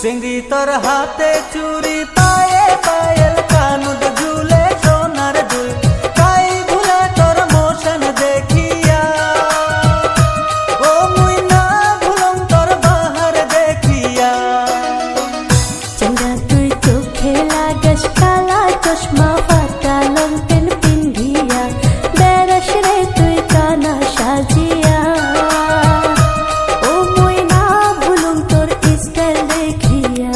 চিংড়ি তোর হাতে চুরি পায়ে পায়েল কানুদ ঝুলে সোনার দুল তাই ভুলে তোর মোশন দেখিয়া ও মুই না ভুলম তোর বাহার দেখিয়া। চিংড়া তুই চোখে লাগাস কালা চশমা ফাটা লঙ্কেন পিন্ধিয়া বেড়াস রে তুই কানা সাজিয়া ও মুই না ভুলুম তোর স্টাইল দেখিয়া।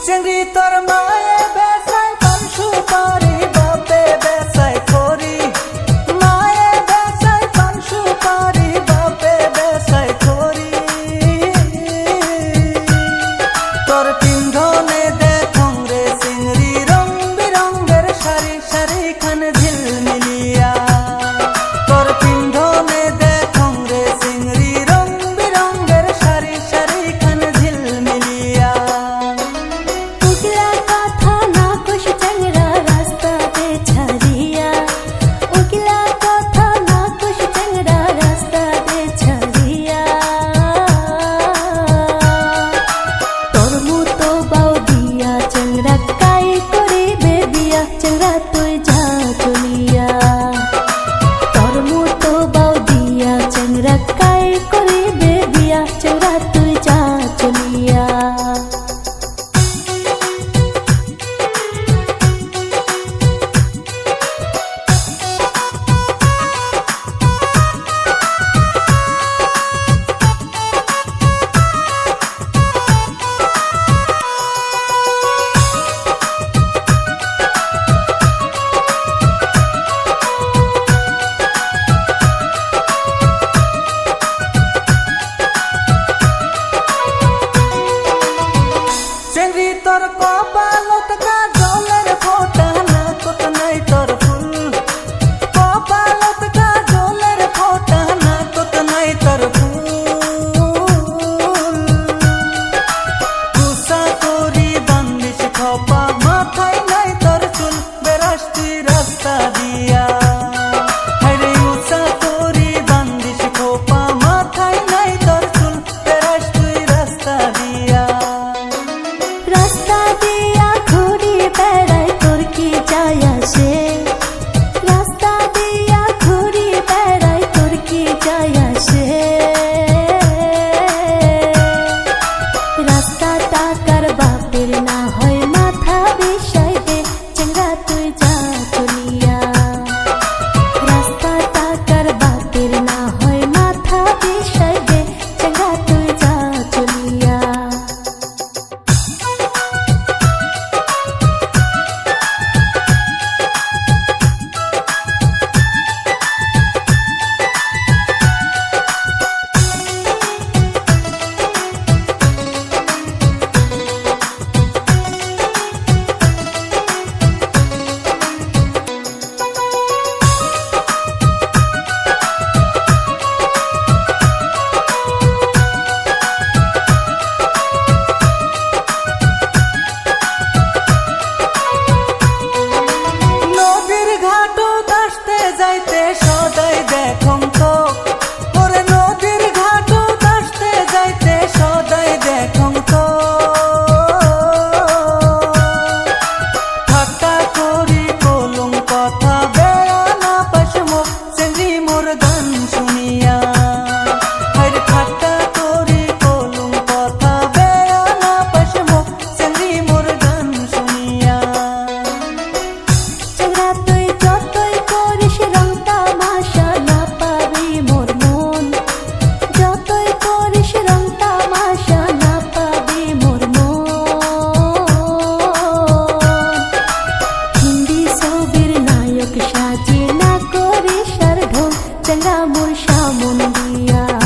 চিংড়ি তোর মায়ে বেসায় পান সুপারি বাপে বেসায় খড়ি মায়ে বেসায় পান সুপারি বাপে বেসায় খড়ি তোর পিন্ধনে দেখং রে চিংড়ি রং বিরঙ্গের শাড়ি শাড়ি খান ঝিলমিলিয়া তোর পিন্ধনে দেখং রে চিংড়ি রং বিরঙ্গের শাড়ি শাড়ি খান ঝিলমিলিয়া। উগলা কথা না কুশ চিংড়া রাস্তা দে ছাড়িয়া উগলা কথা না কুশ চিংড়া রাস্তা দে ছাড়িয়া তোর মতো বাউ দিয়া চিংড়া কাই করিবে বিয়া চিংড়া তুই যা চলিয়া তোর মতো বাউ দিয়া চিংড়া কাই করিবে বিয়া চিংড়া তুই যা চলিয়া। চিংড়ি তোর কপালত কাজলের ফোঁটা না কত নাই তোর ফুল কপালত কাজলের ফোঁটা না কত নাই তোর ফুল কুসা করি বান্দিস খপা মাথায় নাই তোর চুল বেরাস তুই রাস্তা দিয়া হরে উষা করি বান্দিস খোপা মাথায় নাই তোর চুল বেরাস তুই রাস্তা দিয়া। রাস্তা দিয়া ঘুরি বেড়াই তোর কি যায় আসে রাস্তা দিয়া ঘুরি বেড়াই তোর কি যায় আসে রাস্তা টাকার বাপের না হয় মাথা বিষাইবে চিংড়া তুই যা চলিয়া রাস্তা টাকার বাপের না হয় মাথা বিষাইবে চিংড়া তুই যা চলিয়া। মোর সামন দিয়া